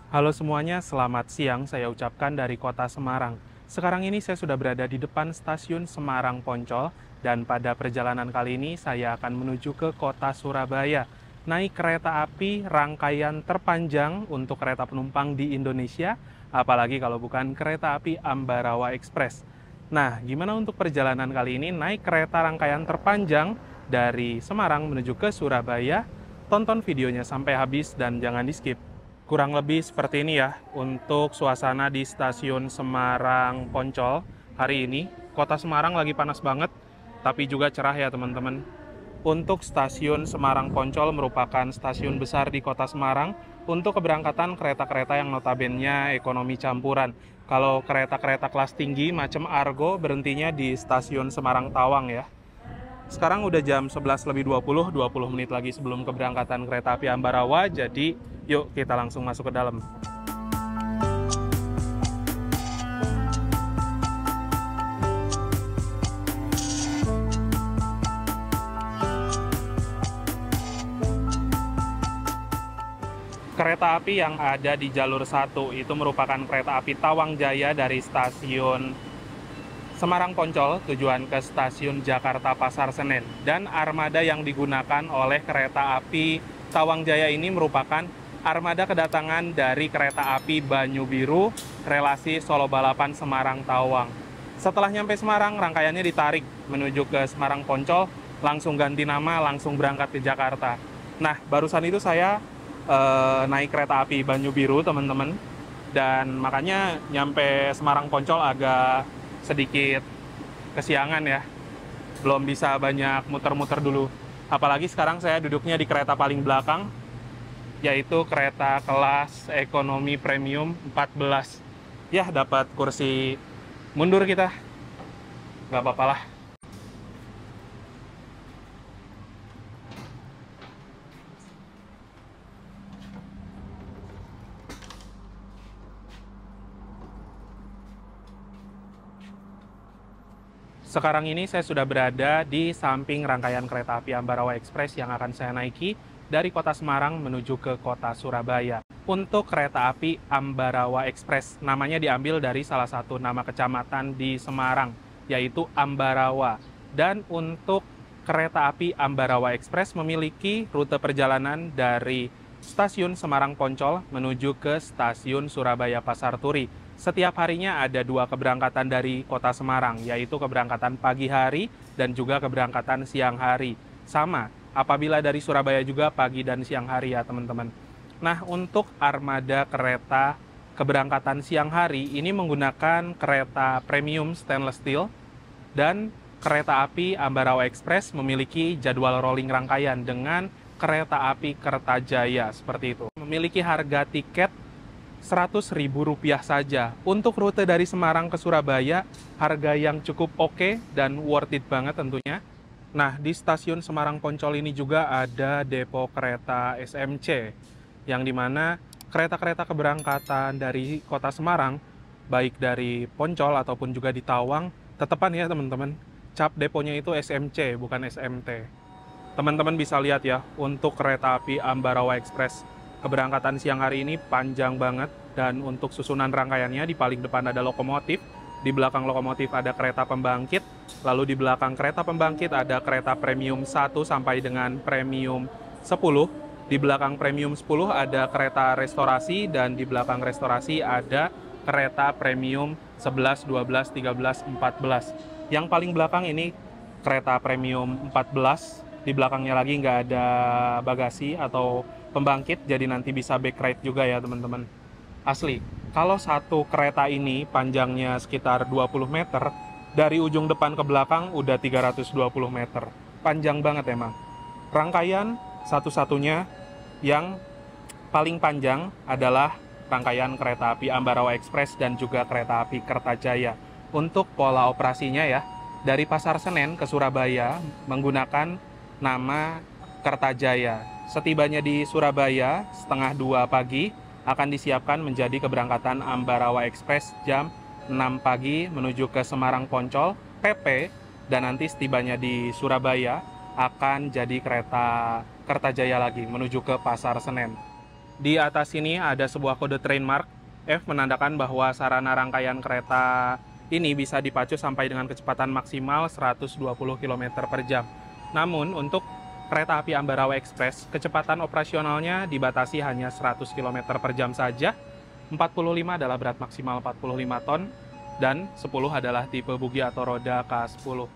Halo semuanya, selamat siang saya ucapkan dari kota Semarang. Sekarang ini saya sudah berada di depan stasiun Semarang Poncol dan pada perjalanan kali ini saya akan menuju ke kota Surabaya. Naik kereta api rangkaian terpanjang untuk kereta penumpang di Indonesia, apalagi kalau bukan kereta api Ambarawa Express. Nah, gimana untuk perjalanan kali ini naik kereta rangkaian terpanjang dari Semarang menuju ke Surabaya? Tonton videonya sampai habis dan jangan di-skip. Kurang lebih seperti ini ya untuk suasana di stasiun Semarang Poncol hari ini. Kota Semarang lagi panas banget, tapi juga cerah ya teman-teman. Untuk stasiun Semarang Poncol merupakan stasiun besar di kota Semarang untuk keberangkatan kereta-kereta yang notabene ekonomi campuran. Kalau kereta-kereta kelas tinggi macam Argo berhentinya di stasiun Semarang Tawang ya. Sekarang udah jam 11 lebih 20 menit lagi sebelum keberangkatan kereta api Ambarawa, jadi yuk kita langsung masuk ke dalam. Kereta api yang ada di jalur 1 itu merupakan kereta api Tawang Jaya dari stasiun Semarang Poncol tujuan ke stasiun Jakarta Pasar Senen. Dan armada yang digunakan oleh kereta api Tawang Jaya ini merupakan armada kedatangan dari kereta api Banyu Biru relasi Solo Balapan Semarang Tawang. Setelah nyampe Semarang, rangkaiannya ditarik menuju ke Semarang Poncol, langsung ganti nama, langsung berangkat ke Jakarta. Nah, barusan itu saya naik kereta api Banyu Biru, teman-teman. Dan makanya nyampe Semarang Poncol agak sedikit kesiangan ya. Belum bisa banyak muter-muter dulu. Apalagi sekarang saya duduknya di kereta paling belakang, yaitu kereta kelas ekonomi premium 14. Ya, dapat kursi mundur kita. Nggak apa-apa lah. Sekarang ini saya sudah berada di samping rangkaian kereta api Ambarawa Express yang akan saya naiki dari kota Semarang menuju ke kota Surabaya. Untuk kereta api Ambarawa Express, namanya diambil dari salah satu nama kecamatan di Semarang, yaitu Ambarawa. Dan untuk kereta api Ambarawa Express memiliki rute perjalanan dari stasiun Semarang Poncol menuju ke stasiun Surabaya Pasar Turi. Setiap harinya ada 2 keberangkatan dari kota Semarang, yaitu keberangkatan pagi hari dan juga keberangkatan siang hari. Sama, apabila dari Surabaya juga pagi dan siang hari ya teman-teman. Nah, untuk armada kereta keberangkatan siang hari ini menggunakan kereta premium stainless steel dan kereta api Ambarawa Express memiliki jadwal rolling rangkaian dengan kereta api Kertajaya seperti itu. Memiliki harga tiket Rp100.000 saja. Untuk rute dari Semarang ke Surabaya, harga yang cukup oke dan worth it banget tentunya. Nah, di stasiun Semarang Poncol ini juga ada depo kereta SMC, yang dimana kereta-kereta keberangkatan dari kota Semarang, baik dari Poncol ataupun juga di Tawang, tetepan ya teman-teman, cap deponya itu SMC, bukan SMT. Teman-teman bisa lihat ya, untuk kereta api Ambarawa Express, keberangkatan siang hari ini panjang banget, dan untuk susunan rangkaiannya di paling depan ada lokomotif, di belakang lokomotif ada kereta pembangkit, lalu di belakang kereta pembangkit ada kereta premium 1 sampai dengan premium 10, di belakang premium 10 ada kereta restorasi, dan di belakang restorasi ada kereta premium 11, 12, 13, 14. Yang paling belakang ini kereta premium 14, di belakangnya lagi nggak ada bagasi atau pembangkit, jadi nanti bisa back ride juga ya teman-teman. Asli, kalau satu kereta ini panjangnya sekitar 20 meter, dari ujung depan ke belakang udah 320 meter. Panjang banget emang. Rangkaian satu-satunya yang paling panjang adalah rangkaian kereta api Ambarawa Express dan juga kereta api Kertajaya. Untuk pola operasinya ya, dari Pasar Senen ke Surabaya menggunakan nama Kertajaya. Setibanya di Surabaya, setengah 2 pagi, akan disiapkan menjadi keberangkatan Ambarawa Express jam 6 pagi menuju ke Semarang Poncol, PP, dan nanti setibanya di Surabaya akan jadi kereta Kertajaya lagi menuju ke Pasar Senen. Di atas ini ada sebuah kode train mark. F menandakan bahwa sarana rangkaian kereta ini bisa dipacu sampai dengan kecepatan maksimal 120 km per jam. Namun, untuk kereta api Ambarawa Express, kecepatan operasionalnya dibatasi hanya 100 km per jam saja. 45 adalah berat maksimal 45 ton, dan 10 adalah tipe bugi atau roda K10.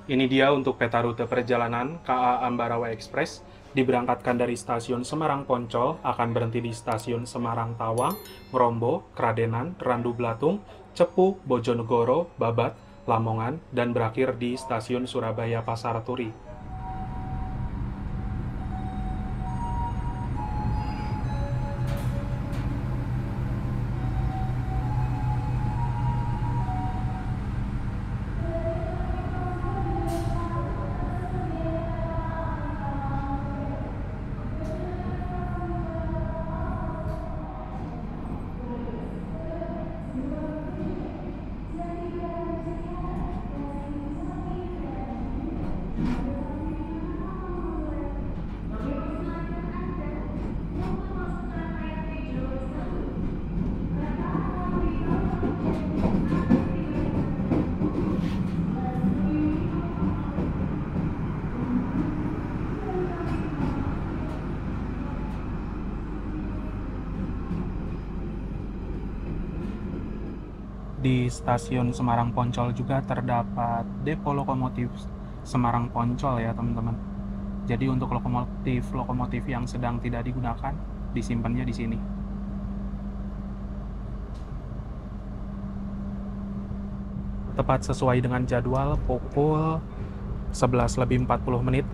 Ini dia untuk peta rute perjalanan KA Ambarawa Express. Diberangkatkan dari stasiun Semarang Poncol, akan berhenti di stasiun Semarang Tawang, Ngrombo, Kradenan, Randu Blatung, Cepu, Bojonegoro, Babat, Lamongan, dan berakhir di stasiun Surabaya Pasar Turi. Di stasiun Semarang Poncol juga terdapat depo lokomotif Semarang Poncol ya teman-teman. Jadi untuk lokomotif yang sedang tidak digunakan, disimpannya di sini. Tepat sesuai dengan jadwal pukul 11:40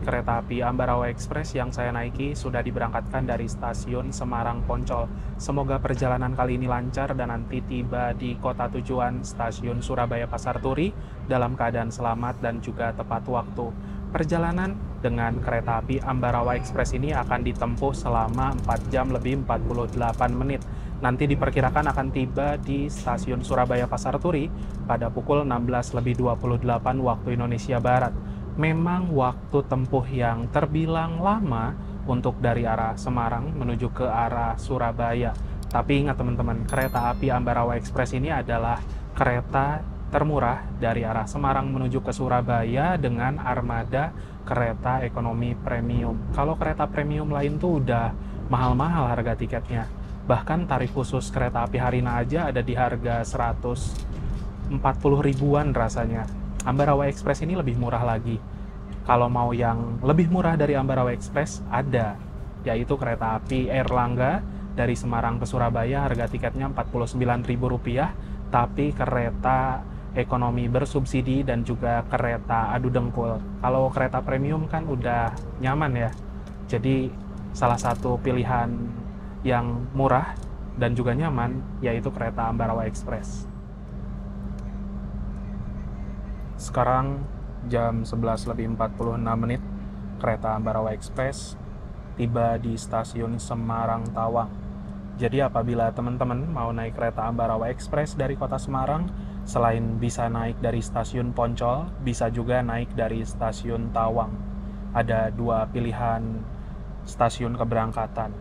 kereta api Ambarawa Express yang saya naiki sudah diberangkatkan dari stasiun Semarang Poncol. Semoga perjalanan kali ini lancar dan nanti tiba di kota tujuan stasiun Surabaya Pasar Turi dalam keadaan selamat dan juga tepat waktu. Perjalanan dengan kereta api Ambarawa Express ini akan ditempuh selama 4 jam lebih 48 menit. Nanti diperkirakan akan tiba di stasiun Surabaya Pasar Turi pada pukul 16:28 waktu Indonesia Barat. Memang waktu tempuh yang terbilang lama untuk dari arah Semarang menuju ke arah Surabaya. Tapi ingat teman-teman, kereta api Ambarawa Express ini adalah kereta termurah dari arah Semarang menuju ke Surabaya dengan armada kereta ekonomi premium. Kalau kereta premium lain tuh udah mahal-mahal harga tiketnya. Bahkan tarif khusus kereta api Harina aja ada di harga 140 ribuan rasanya. Ambarawa Express ini lebih murah lagi. Kalau mau yang lebih murah dari Ambarawa Express, ada, yaitu kereta api Airlangga dari Semarang ke Surabaya, harga tiketnya Rp49.000, tapi kereta ekonomi bersubsidi dan juga kereta adu dengkul. Kalau kereta premium kan udah nyaman ya, jadi salah satu pilihan yang murah dan juga nyaman yaitu kereta Ambarawa Express. Sekarang jam 11:46, kereta Ambarawa Express tiba di stasiun Semarang Tawang. Jadi apabila teman-teman mau naik kereta Ambarawa Express dari kota Semarang, selain bisa naik dari stasiun Poncol, bisa juga naik dari stasiun Tawang. Ada dua pilihan stasiun keberangkatan.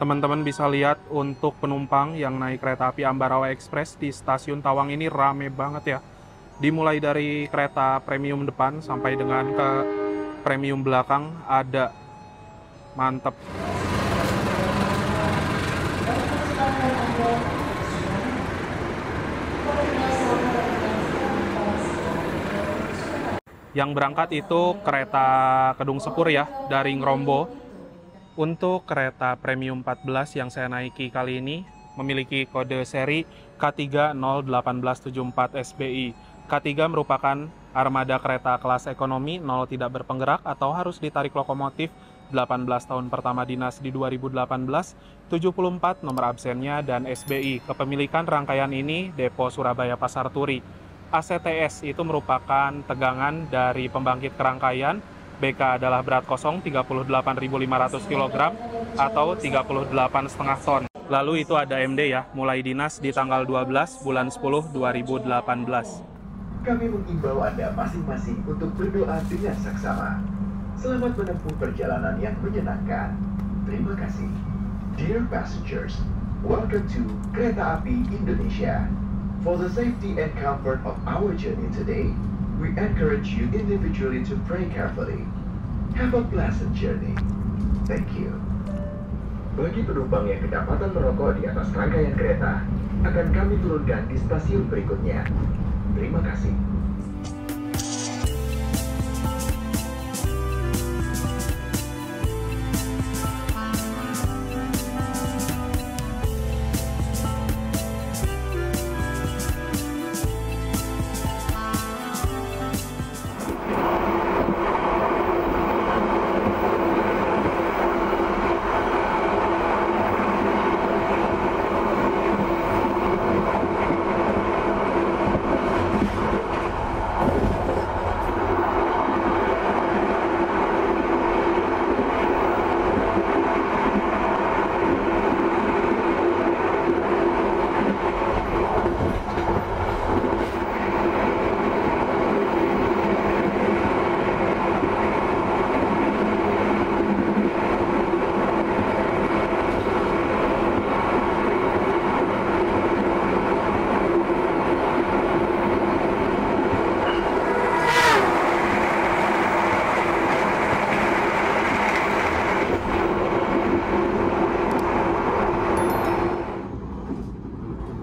Teman-teman bisa lihat untuk penumpang yang naik kereta api Ambarawa Express di stasiun Tawang ini rame banget ya. Dimulai dari kereta premium depan sampai dengan ke premium belakang ada. Mantep. Yang berangkat itu kereta Kedung Sepur ya, dari Ngrombo. Untuk kereta premium 14 yang saya naiki kali ini memiliki kode seri K3-01874 SBI. K3 merupakan armada kereta kelas ekonomi 0 tidak berpenggerak atau harus ditarik lokomotif 18 tahun pertama dinas di 2018, 74 nomor absennya, dan SBI. Kepemilikan rangkaian ini Depo Surabaya Pasar Turi. ACTS itu merupakan tegangan dari pembangkit kerangkaian. BK adalah berat kosong 38.500 kg atau 38,5 ton. Lalu itu ada MD ya, mulai dinas di tanggal 12 bulan 10 2018. Kami mengimbau Anda masing-masing untuk berdoa dengan saksama. Selamat menempuh perjalanan yang menyenangkan. Terima kasih. Dear passengers, welcome to Kereta Api Indonesia. For the safety and comfort of our journey today, we encourage you individually to pray carefully. Have a pleasant journey. Thank you. Bagi penumpang yang kedapatan merokok di atas rangkaian kereta, akan kami turunkan di stasiun berikutnya. Terima kasih.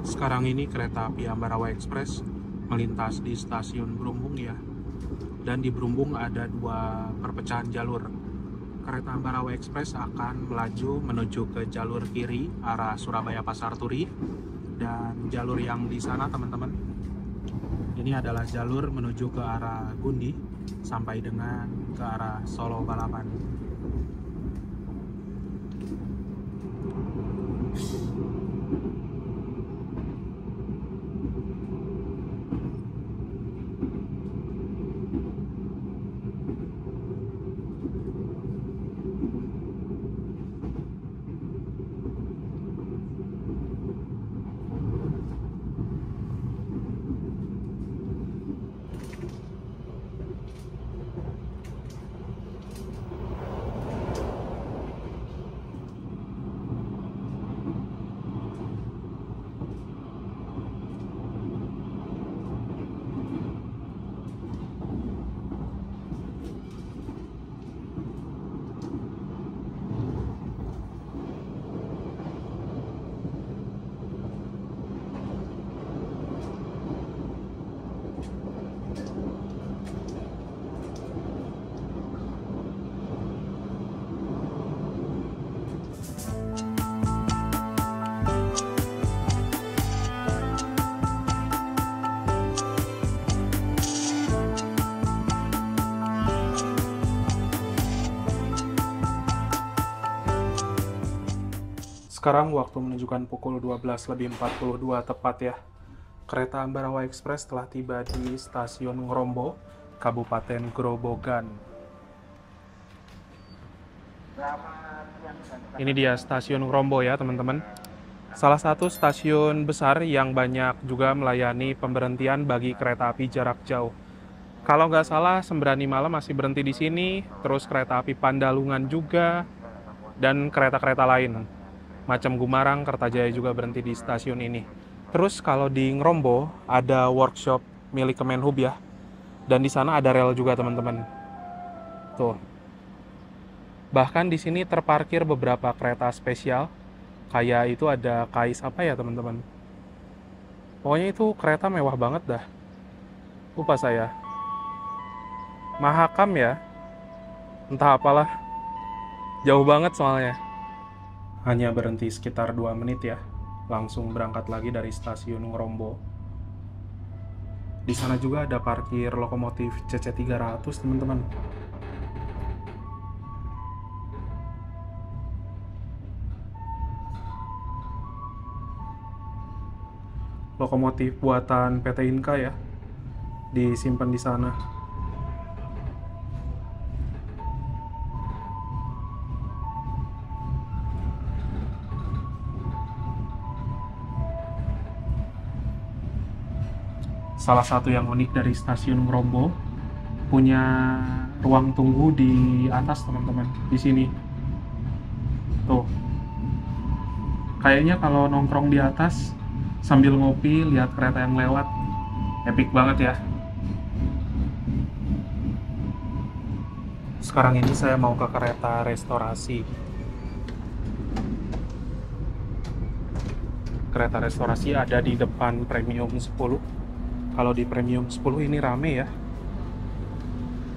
Sekarang ini kereta api Ambarawa Express melintas di stasiun Berumbung ya. Dan di Berumbung ada dua perpecahan jalur. Kereta Ambarawa Express akan melaju menuju ke jalur kiri arah Surabaya Pasar Turi. Dan jalur yang di sana teman-teman, ini adalah jalur menuju ke arah Gundi sampai dengan ke arah Solo Balapan. Sekarang waktu menunjukkan pukul 12.42 tepat ya. Kereta Ambarawa Express telah tiba di stasiun Ngrombo, Kabupaten Grobogan. Ini dia stasiun Ngrombo ya teman-teman. Salah satu stasiun besar yang banyak juga melayani pemberhentian bagi kereta api jarak jauh. Kalau nggak salah, Sembrani Malam masih berhenti di sini, terus kereta api Pandalungan juga, dan kereta-kereta lain. Macam Gumarang, Kertajaya juga berhenti di stasiun ini. Terus kalau di Ngrombo ada workshop milik Kemenhub ya. Dan di sana ada rel juga teman-teman. Tuh. Bahkan di sini terparkir beberapa kereta spesial. Kayak itu ada KAIS apa ya teman-teman. Pokoknya itu kereta mewah banget dah. Lupa saya. Mahakam ya. Entah apalah. Jauh banget soalnya. Hanya berhenti sekitar 2 menit ya, langsung berangkat lagi dari stasiun Ngrombo. Di sana juga ada parkir lokomotif CC300 teman-teman. Lokomotif buatan PT Inka ya, disimpan di sana. Salah satu yang unik dari stasiun Ngrombo, punya ruang tunggu di atas teman-teman, di sini. Tuh. Kayaknya kalau nongkrong di atas sambil ngopi lihat kereta yang lewat, epic banget ya. Sekarang ini saya mau ke kereta restorasi. Kereta restorasi ada di depan Premium 10. Kalau di Premium 10 ini rame ya,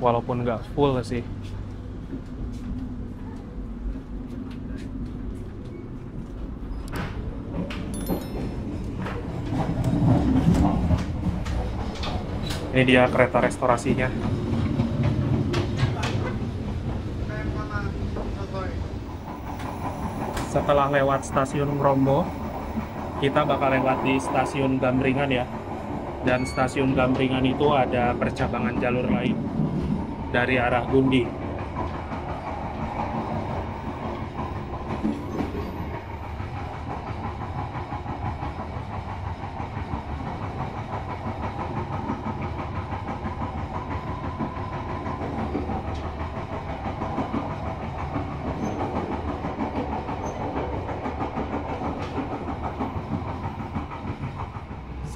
walaupun nggak full sih. Ini dia kereta restorasinya. Setelah lewat stasiun Ngrombo, kita bakal lewat di stasiun Gambringan ya. Dan stasiun Gambringan itu ada percabangan jalur lain dari arah Gundi.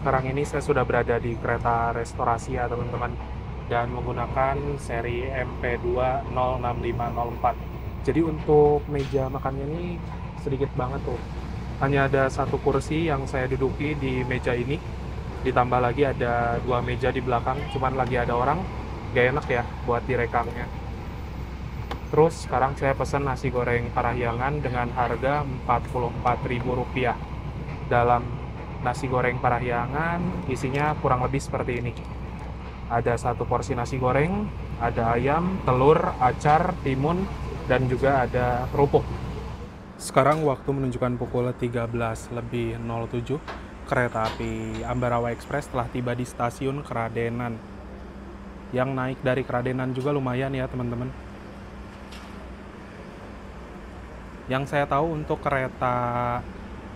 Sekarang ini saya sudah berada di kereta restorasi ya teman-teman, dan menggunakan seri MP2 06504. Jadi untuk meja makannya ini sedikit banget tuh, hanya ada satu kursi yang saya duduki di meja ini, ditambah lagi ada 2 meja di belakang, cuman lagi ada orang, gak enak ya buat direkamnya. Terus sekarang saya pesan nasi goreng Parahyangan dengan harga Rp44.000. Dalam nasi goreng Parahyangan isinya kurang lebih seperti ini. Ada satu porsi nasi goreng, ada ayam, telur, acar, timun, dan juga ada kerupuk. Sekarang waktu menunjukkan pukul 13.07. Kereta api Ambarawa Express telah tiba di stasiun Kradenan. Yang naik dari Kradenan juga lumayan ya teman-teman. Yang saya tahu untuk kereta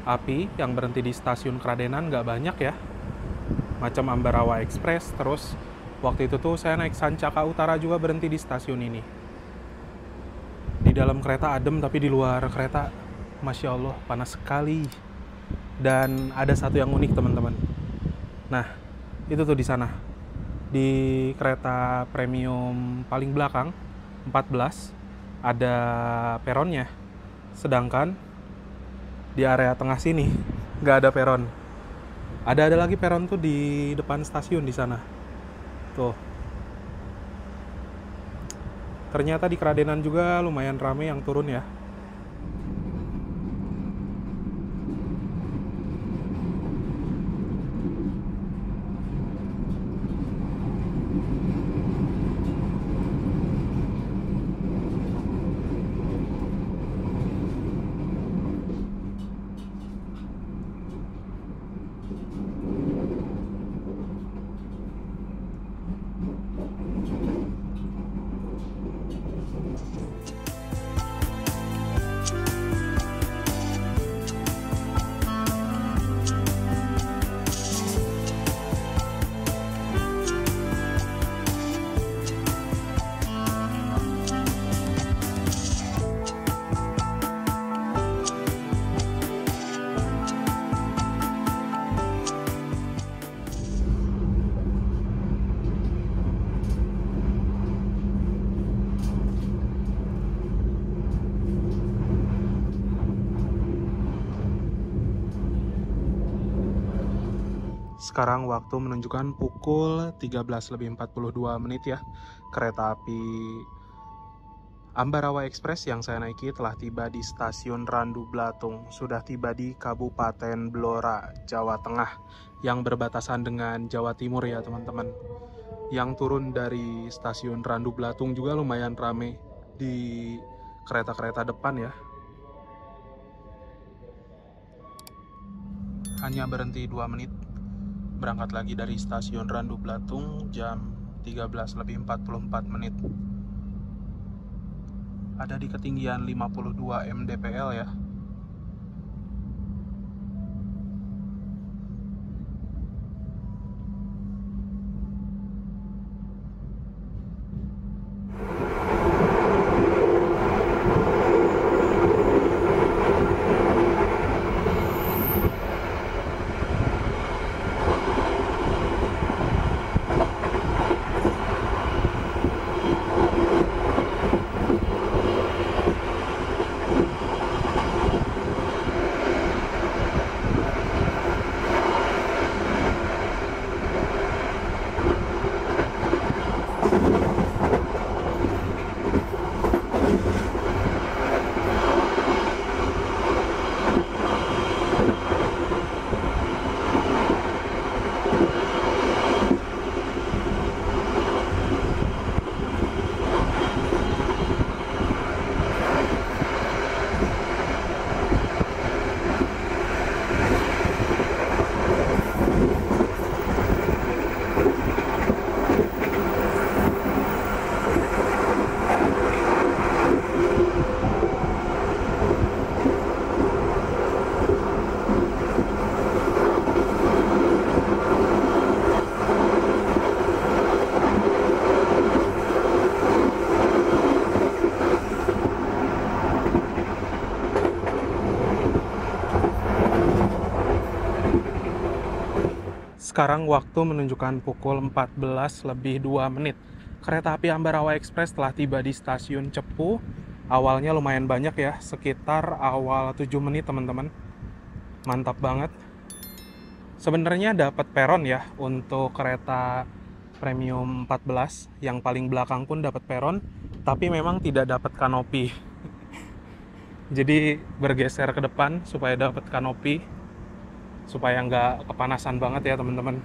api yang berhenti di stasiun Kradenan nggak banyak ya, macam Ambarawa Express. Terus waktu itu tuh saya naik Sancaka Utara juga berhenti di stasiun ini. Di dalam kereta adem, tapi di luar kereta Masya Allah panas sekali. Dan ada satu yang unik teman-teman. Nah itu tuh di sana, di kereta premium paling belakang 14 ada peronnya, sedangkan di area tengah sini nggak ada peron. Ada lagi peron tuh di depan stasiun di sana. Tuh. Ternyata di Kradenan juga lumayan ramai yang turun ya. Sekarang waktu menunjukkan pukul 13.42 ya. Kereta api Ambarawa Express yang saya naiki telah tiba di stasiun Randu Blatung. Sudah tiba di Kabupaten Blora, Jawa Tengah, yang berbatasan dengan Jawa Timur ya teman-teman. Yang turun dari stasiun Randu Blatung juga lumayan ramai di kereta-kereta depan ya. Hanya berhenti 2 menit. Berangkat lagi dari stasiun Randu Blatung jam 13.44. Ada di ketinggian 52 mdpl ya. Sekarang waktu menunjukkan pukul 14 lebih 2 menit. Kereta api Ambarawa Express telah tiba di stasiun Cepu. Awalnya lumayan banyak ya, sekitar awal 7 menit teman-teman. Mantap banget. Sebenarnya dapat peron ya untuk kereta premium 14, yang paling belakang pun dapat peron, tapi memang tidak dapat kanopi. Jadi bergeser ke depan supaya dapat kanopi, supaya nggak kepanasan banget ya teman-teman.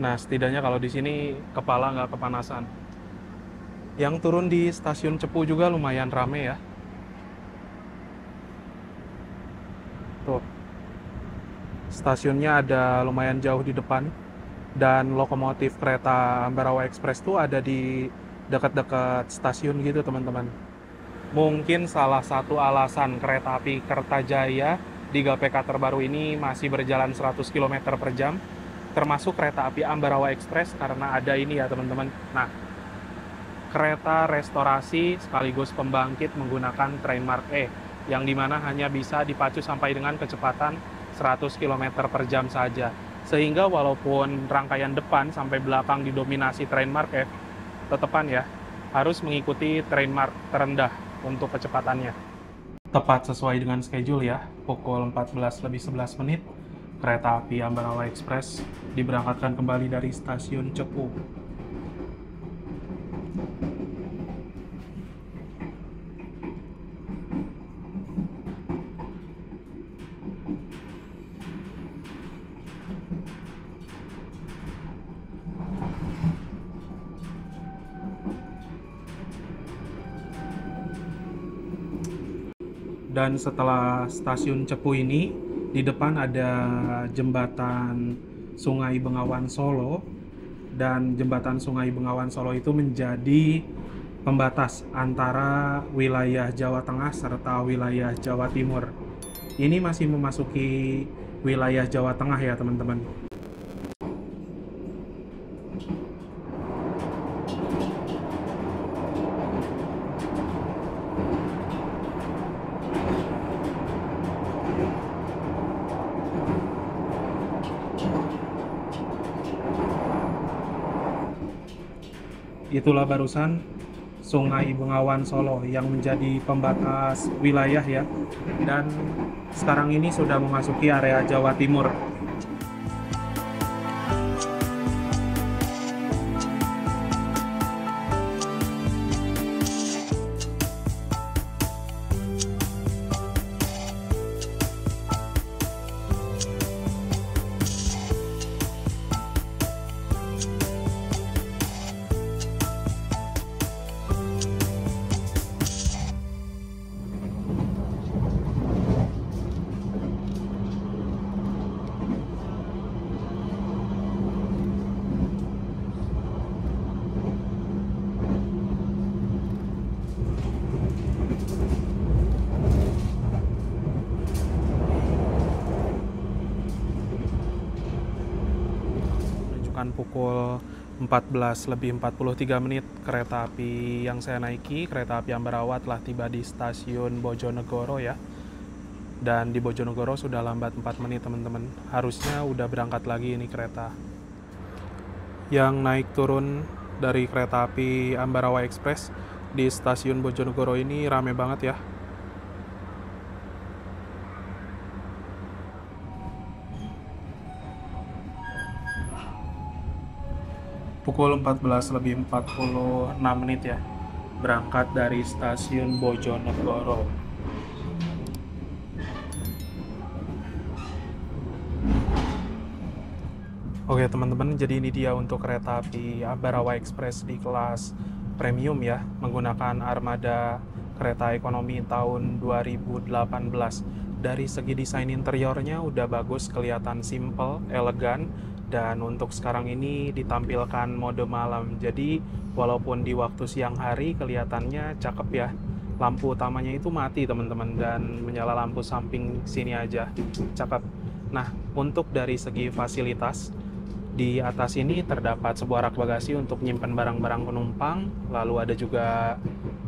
Nah, setidaknya kalau di sini kepala nggak kepanasan. Yang turun di stasiun Cepu juga lumayan rame ya. Tuh, stasiunnya ada lumayan jauh di depan, dan lokomotif kereta Ambarawa Express tuh ada di dekat-dekat stasiun gitu teman-teman. Mungkin salah satu alasan kereta api Kertajaya di GPK terbaru ini masih berjalan 100 km per jam, termasuk kereta api Ambarawa Express, karena ada ini ya teman-teman. Nah, kereta restorasi sekaligus pembangkit menggunakan Trainmark E, yang dimana hanya bisa dipacu sampai dengan kecepatan 100 km per jam saja. Sehingga walaupun rangkaian depan sampai belakang didominasi Trainmark F, tetepan ya, harus mengikuti Trainmark terendah untuk kecepatannya. Tepat sesuai dengan schedule ya, pukul 14 lebih 11 menit, kereta api Ambarawa Express diberangkatkan kembali dari stasiun Cepu. Dan setelah stasiun Cepu ini, di depan ada jembatan Sungai Bengawan Solo, dan jembatan Sungai Bengawan Solo itu menjadi pembatas antara wilayah Jawa Tengah serta wilayah Jawa Timur. Ini masih memasuki wilayah Jawa Tengah ya teman-teman. Itulah barusan Sungai Bengawan Solo yang menjadi pembatas wilayah ya. Dan sekarang ini sudah memasuki area Jawa Timur. Pukul 14 lebih 43 menit, kereta api yang saya naiki, kereta api Ambarawa, telah tiba di stasiun Bojonegoro ya. Dan di Bojonegoro sudah lambat 4 menit teman-teman. Harusnya udah berangkat lagi ini kereta. Yang naik turun dari kereta api Ambarawa Express di stasiun Bojonegoro ini rame banget ya. Pukul 14 lebih 46 menit ya, berangkat dari stasiun Bojonegoro. Oke teman-teman, jadi ini dia untuk kereta api Ambarawa Express di kelas premium ya, menggunakan armada kereta ekonomi tahun 2018. Dari segi desain interiornya udah bagus, kelihatan simple, elegan. Dan untuk sekarang ini ditampilkan mode malam, jadi walaupun di waktu siang hari kelihatannya cakep ya. Lampu utamanya itu mati teman-teman, dan menyala lampu samping sini aja, cakep. Nah, untuk dari segi fasilitas, Di atas ini terdapat sebuah rak bagasi untuk menyimpan barang-barang penumpang, lalu ada juga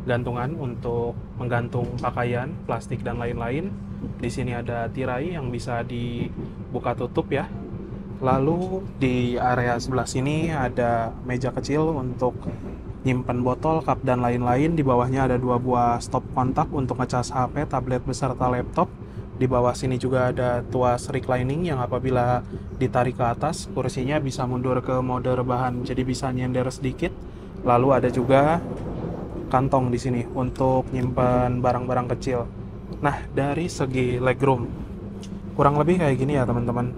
gantungan untuk menggantung pakaian, plastik, dan lain-lain. Di sini ada tirai yang bisa dibuka tutup ya. Lalu di area sebelah sini ada meja kecil untuk nyimpen botol, cup, dan lain-lain. Di bawahnya ada 2 buah stop kontak untuk ngecas HP, tablet, beserta laptop. Di bawah sini juga ada tuas reclining yang apabila ditarik ke atas, kursinya bisa mundur ke mode rebahan, jadi bisa nyender sedikit. Lalu ada juga kantong di sini untuk nyimpan barang-barang kecil. Nah, dari segi legroom, kurang lebih kayak gini ya teman-teman.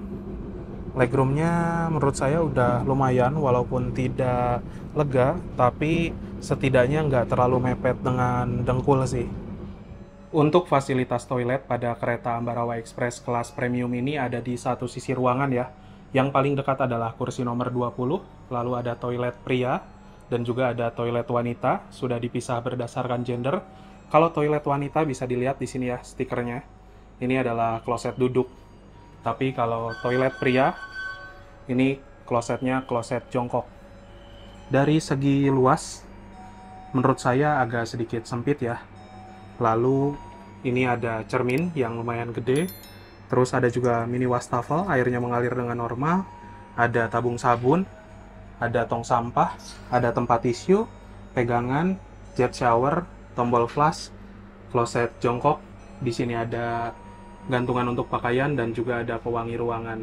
Legroomnya menurut saya udah lumayan, walaupun tidak lega, tapi setidaknya nggak terlalu mepet dengan dengkul sih. Untuk fasilitas toilet pada kereta Ambarawa Express kelas premium ini ada di satu sisi ruangan ya. Yang paling dekat adalah kursi nomor 20, lalu ada toilet pria, dan juga ada toilet wanita, sudah dipisah berdasarkan gender. Kalau toilet wanita bisa dilihat di sini ya stikernya. Ini adalah kloset duduk. Tapi kalau toilet pria, ini klosetnya kloset jongkok. Dari segi luas, menurut saya agak sedikit sempit ya. Lalu ini ada cermin yang lumayan gede. Terus ada juga mini wastafel, airnya mengalir dengan normal. Ada tabung sabun, ada tong sampah, ada tempat tisu, pegangan, jet shower, tombol flush, kloset jongkok. Di sini ada gantungan untuk pakaian dan juga ada pewangi ruangan.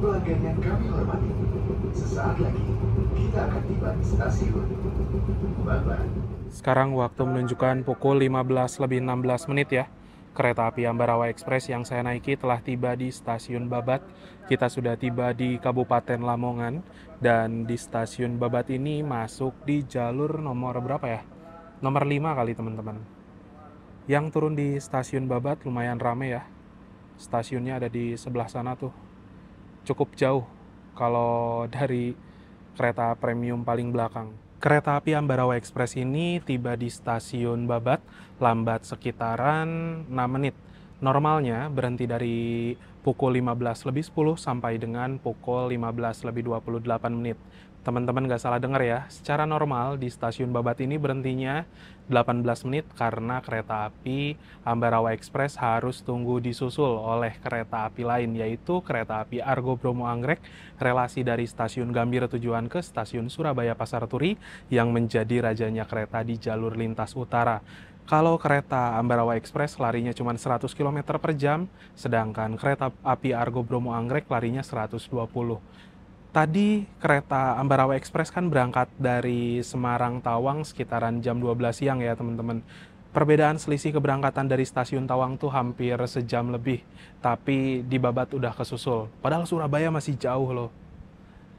Pelanggan yang kami hormati, sesaat lagi kita akan tiba di stasiun Babat. Sekarang waktu menunjukkan pukul 15:16 ya. Kereta api Ambarawa Express yang saya naiki telah tiba di stasiun Babat. Kita sudah tiba di Kabupaten Lamongan, dan di stasiun Babat ini masuk di jalur nomor berapa ya? Nomor 5 kali teman-teman. Yang turun di stasiun Babat lumayan rame ya. Stasiunnya ada di sebelah sana tuh. Cukup jauh kalau dari kereta premium paling belakang. Kereta api Ambarawa Express ini tiba di stasiun Babat lambat sekitaran 6 menit. Normalnya berhenti dari pukul 15:10 sampai dengan pukul 15:28. Teman-teman gak salah dengar ya, secara normal di stasiun Babat ini berhentinya 18 menit karena kereta api Ambarawa Express harus tunggu disusul oleh kereta api lain, yaitu kereta api Argo Bromo Anggrek relasi dari stasiun Gambir tujuan ke stasiun Surabaya Pasar Turi yang menjadi rajanya kereta di jalur lintas utara. Kalau kereta Ambarawa Express larinya cuma 100 km per jam, sedangkan kereta api Argo Bromo Anggrek larinya 120. Tadi kereta Ambarawa Express kan berangkat dari Semarang Tawang sekitaran jam 12 siang ya teman-teman. Perbedaan selisih keberangkatan dari stasiun Tawang tuh hampir sejam lebih, tapi di Babat udah kesusul. Padahal Surabaya masih jauh loh.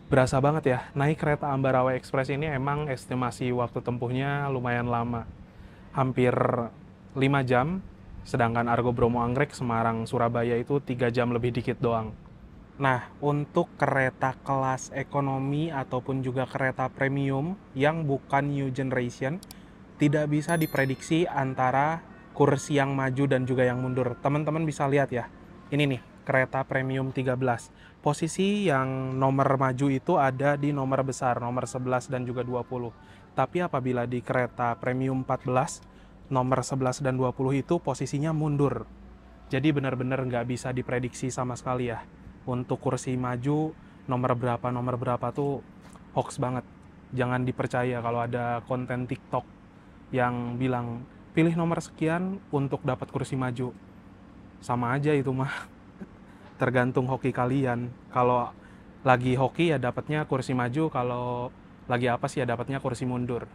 Berasa banget ya, naik kereta Ambarawa Express ini emang estimasi waktu tempuhnya lumayan lama. Hampir 5 jam, sedangkan Argo Bromo Anggrek Semarang Surabaya itu 3 jam lebih dikit doang. Nah, untuk kereta kelas ekonomi ataupun juga kereta premium yang bukan new generation, tidak bisa diprediksi antara kursi yang maju dan juga yang mundur. Teman-teman bisa lihat ya, ini nih, kereta premium 13. Posisi yang nomor maju itu ada di nomor besar, nomor 11 dan juga 20. Tapi apabila di kereta premium 14, nomor 11 dan 20 itu posisinya mundur. Jadi benar-benar nggak bisa diprediksi sama sekali ya. Untuk kursi maju, nomor berapa tuh hoax banget. Jangan dipercaya kalau ada konten TikTok yang bilang, pilih nomor sekian untuk dapat kursi maju. Sama aja itu mah. Tergantung hoki kalian. Kalau lagi hoki ya dapatnya kursi maju, kalau lagi apa sih ya dapatnya kursi mundur.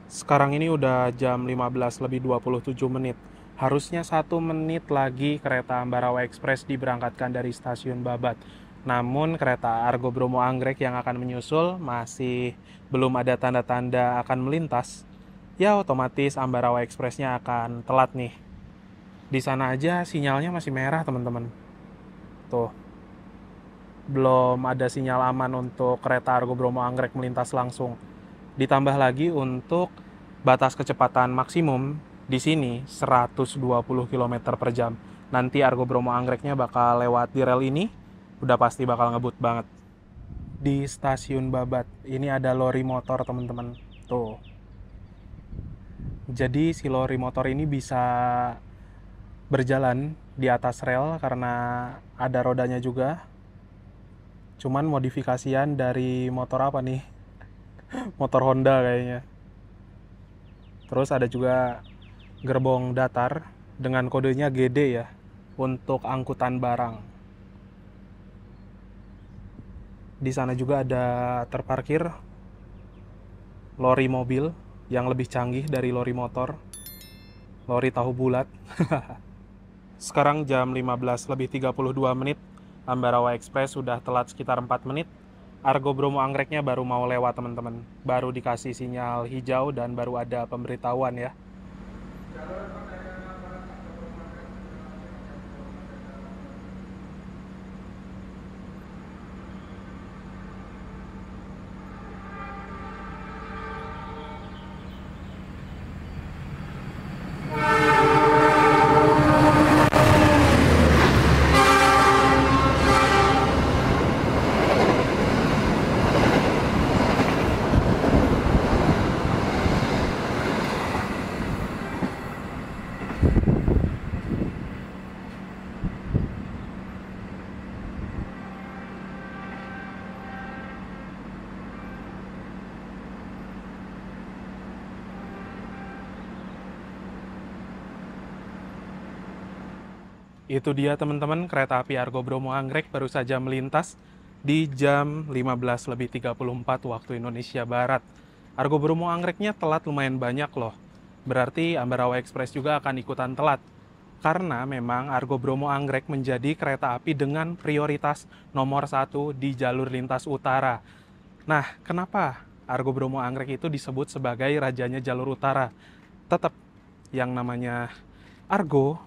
Sekarang ini udah jam 15 lebih 27 menit. Harusnya 1 menit lagi kereta Ambarawa Express diberangkatkan dari stasiun Babat. Namun kereta Argo Bromo Anggrek yang akan menyusul masih belum ada tanda-tanda akan melintas. Ya otomatis Ambarawa Express-nya akan telat nih. Di sana aja sinyalnya masih merah teman-teman. Tuh, belum ada sinyal aman untuk kereta Argo Bromo Anggrek melintas langsung. Ditambah lagi untuk batas kecepatan maksimum di sini 120 km per jam. Nanti Argo Bromo Anggreknya bakal lewat di rel ini, udah pasti bakal ngebut banget. Di stasiun Babat, ini ada lori motor teman-teman. Tuh. Jadi si lori motor ini bisa berjalan di atas rel karena ada rodanya juga. Cuman modifikasian dari motor apa nih? Motor Honda kayaknya. Terus ada juga gerbong datar dengan kodenya GD ya, untuk angkutan barang. Di sana juga ada terparkir lori mobil yang lebih canggih dari lori motor. Lori tahu bulat. Sekarang jam 15 lebih 32 menit. Ambarawa Express sudah telat sekitar 4 menit. Argo Bromo Anggreknya baru mau lewat teman-teman. Baru dikasih sinyal hijau dan baru ada pemberitahuan ya. Itu dia teman-teman, kereta api Argo Bromo Anggrek baru saja melintas di jam 15 lebih 34 waktu Indonesia Barat. Argo Bromo Anggreknya telat lumayan banyak loh. Berarti Ambarawa Express juga akan ikutan telat. Karena memang Argo Bromo Anggrek menjadi kereta api dengan prioritas nomor 1 di jalur lintas utara. Nah, kenapa Argo Bromo Anggrek itu disebut sebagai rajanya jalur utara? Tetap yang namanya Argo,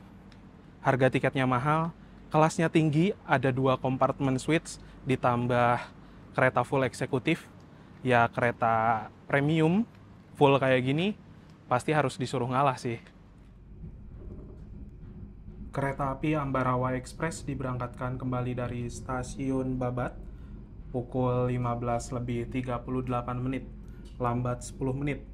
harga tiketnya mahal, kelasnya tinggi, ada 2 kompartemen suites, ditambah kereta full eksekutif, ya kereta premium full kayak gini, pasti harus disuruh ngalah sih. Kereta api Ambarawa Express diberangkatkan kembali dari stasiun Babat pukul 15 lebih 38 menit, lambat 10 menit.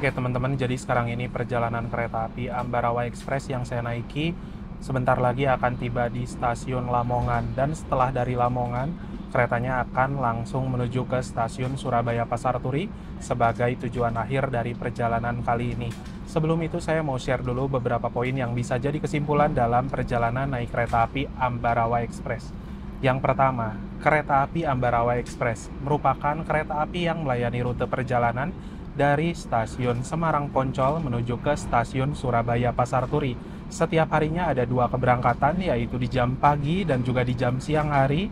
Oke teman-teman, jadi sekarang ini perjalanan kereta api Ambarawa Express yang saya naiki sebentar lagi akan tiba di stasiun Lamongan. Dan setelah dari Lamongan, keretanya akan langsung menuju ke stasiun Surabaya Pasar Turi sebagai tujuan akhir dari perjalanan kali ini. Sebelum itu saya mau share dulu beberapa poin yang bisa jadi kesimpulan dalam perjalanan naik kereta api Ambarawa Express. Yang pertama, kereta api Ambarawa Express merupakan kereta api yang melayani rute perjalanan dari stasiun Semarang Poncol menuju ke stasiun Surabaya Pasar Turi. Setiap harinya ada 2 keberangkatan, yaitu di jam pagi dan juga di jam siang hari.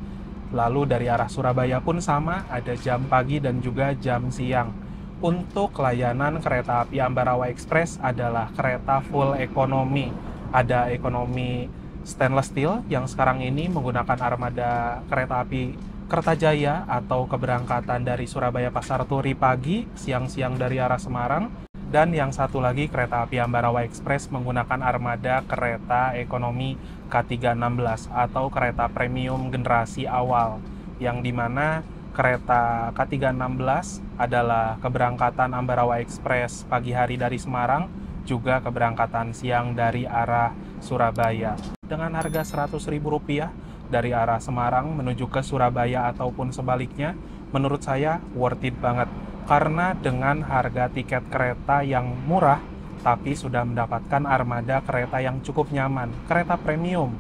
Lalu dari arah Surabaya pun sama, ada jam pagi dan juga jam siang. Untuk layanan kereta api Ambarawa Express adalah kereta full ekonomi. Ada ekonomi stainless steel yang sekarang ini menggunakan armada kereta api Kertajaya atau keberangkatan dari Surabaya Pasar Turi pagi, siang-siang dari arah Semarang. Dan yang satu lagi kereta api Ambarawa Express menggunakan armada kereta ekonomi K316 atau kereta premium generasi awal, yang dimana kereta K316 adalah keberangkatan Ambarawa Express pagi hari dari Semarang, juga keberangkatan siang dari arah Surabaya. Dengan harga Rp100.000 dari arah Semarang menuju ke Surabaya ataupun sebaliknya, menurut saya worth it banget. Karena dengan harga tiket kereta yang murah, tapi sudah mendapatkan armada kereta yang cukup nyaman, kereta premium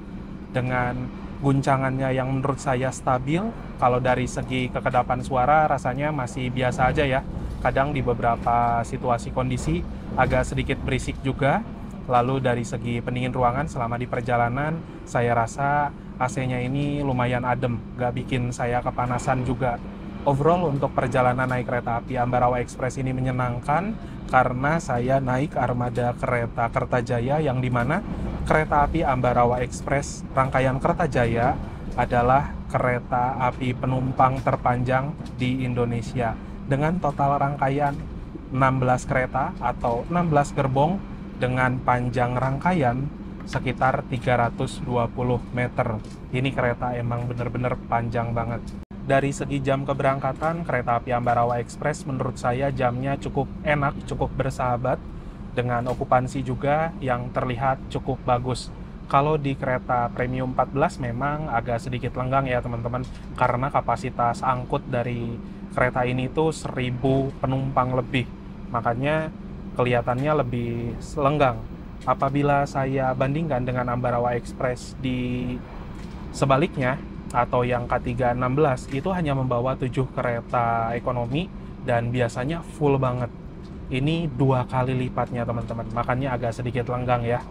dengan guncangannya yang menurut saya stabil. Kalau dari segi kekedapan suara rasanya masih biasa aja ya. Kadang di beberapa situasi kondisi agak sedikit berisik juga. Lalu dari segi pendingin ruangan selama di perjalanan, saya rasa AC-nya ini lumayan adem, nggak bikin saya kepanasan juga. Overall untuk perjalanan naik kereta api Ambarawa Express ini menyenangkan karena saya naik armada kereta Kertajaya, yang dimana kereta api Ambarawa Express rangkaian Kertajaya adalah kereta api penumpang terpanjang di Indonesia dengan total rangkaian 16 kereta atau 16 gerbong dengan panjang rangkaian sekitar 320 meter. Ini kereta emang bener-bener panjang banget. Dari segi jam keberangkatan, kereta api Ambarawa Express menurut saya jamnya cukup enak, cukup bersahabat, dengan okupansi juga yang terlihat cukup bagus. Kalau di kereta Premium 14 memang agak sedikit lenggang ya teman-teman, karena kapasitas angkut dari kereta ini tuh 1000 penumpang lebih. Makanya kelihatannya lebih lenggang. Apabila saya bandingkan dengan Ambarawa Express di sebaliknya atau yang K316, itu hanya membawa 7 kereta ekonomi dan biasanya full banget. Ini 2 kali lipatnya teman-teman, makanya agak sedikit lenggang ya.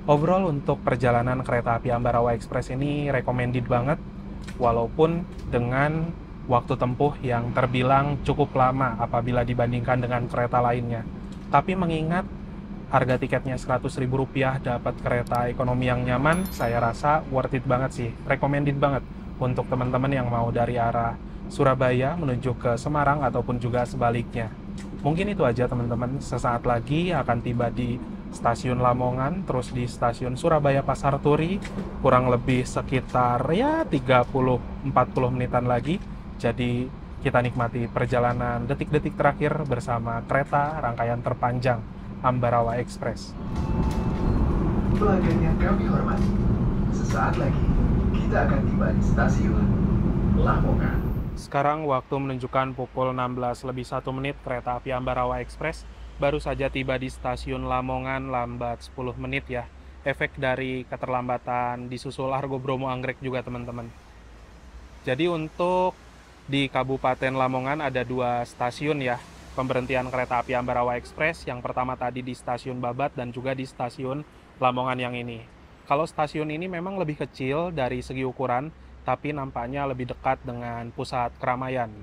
Overall untuk perjalanan kereta api Ambarawa Express ini recommended banget, walaupun dengan waktu tempuh yang terbilang cukup lama apabila dibandingkan dengan kereta lainnya. Tapi mengingat harga tiketnya Rp100.000 dapat kereta ekonomi yang nyaman, saya rasa worth it banget sih. Recommended banget untuk teman-teman yang mau dari arah Surabaya menuju ke Semarang ataupun juga sebaliknya. Mungkin itu aja teman-teman. Sesaat lagi akan tiba di stasiun Lamongan, terus di stasiun Surabaya Pasar Turi, kurang lebih sekitar ya 30-40 menitan lagi. Jadi kita nikmati perjalanan detik-detik terakhir bersama kereta rangkaian terpanjang Ambarawa Express. Pelanggan yang kami hormati, sesaat lagi kita akan tiba di stasiun Lamongan. Sekarang waktu menunjukkan pukul 16:01 kereta api Ambarawa Express baru saja tiba di stasiun Lamongan, lambat 10 menit ya. Efek dari keterlambatan disusul Argo Bromo Anggrek juga teman-teman. Jadi untuk di Kabupaten Lamongan ada 2 stasiun ya pemberhentian kereta api Ambarawa Express. Yang pertama tadi di stasiun Babat dan juga di stasiun Lamongan yang ini. Kalau stasiun ini memang lebih kecil dari segi ukuran, tapi nampaknya lebih dekat dengan pusat keramaian.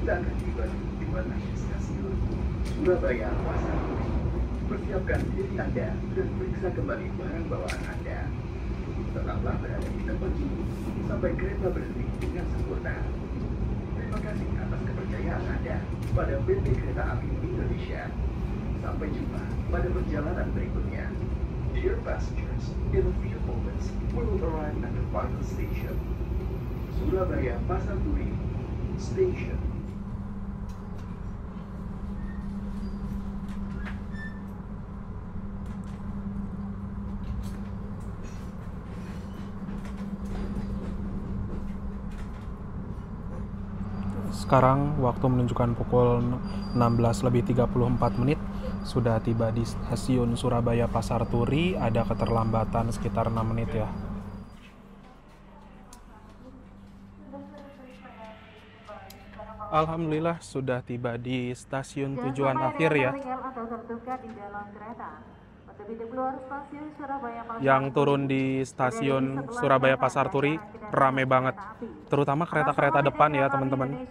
Kita akan tiba di tujuan akhir stasiun Surabaya Pasar Turi. Persiapkan diri Anda dan periksa kembali barang bawaan Anda. Tetaplah berada di tempat ini sampai kereta berhenti dengan sempurna. Terima kasih atas kepercayaan Anda pada PT Kereta Api Indonesia. Sampai jumpa pada perjalanan berikutnya. Dear passengers, in a few moments, we will arrive at the final station. Surabaya Pasar Turi Station. Sekarang waktu menunjukkan pukul 16:34, sudah tiba di stasiun Surabaya Pasar Turi. Ada keterlambatan sekitar 6 menit ya. Alhamdulillah sudah tiba di stasiun tujuan akhir ya. Yang turun di stasiun Surabaya Pasar Turi rame banget, terutama kereta-kereta depan ya teman-teman.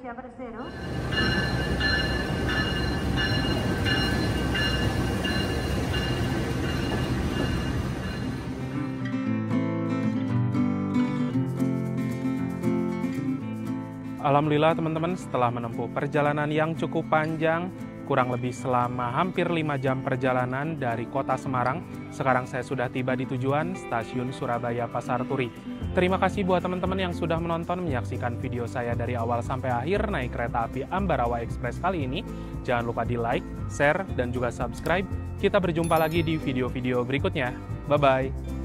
Alhamdulillah teman-teman, setelah menempuh perjalanan yang cukup panjang, kurang lebih selama hampir 5 jam perjalanan dari kota Semarang, sekarang saya sudah tiba di tujuan stasiun Surabaya Pasar Turi. Terima kasih buat teman-teman yang sudah menonton, menyaksikan video saya dari awal sampai akhir naik kereta api Ambarawa Express kali ini. Jangan lupa di like, share, dan juga subscribe. Kita berjumpa lagi di video-video berikutnya. Bye-bye.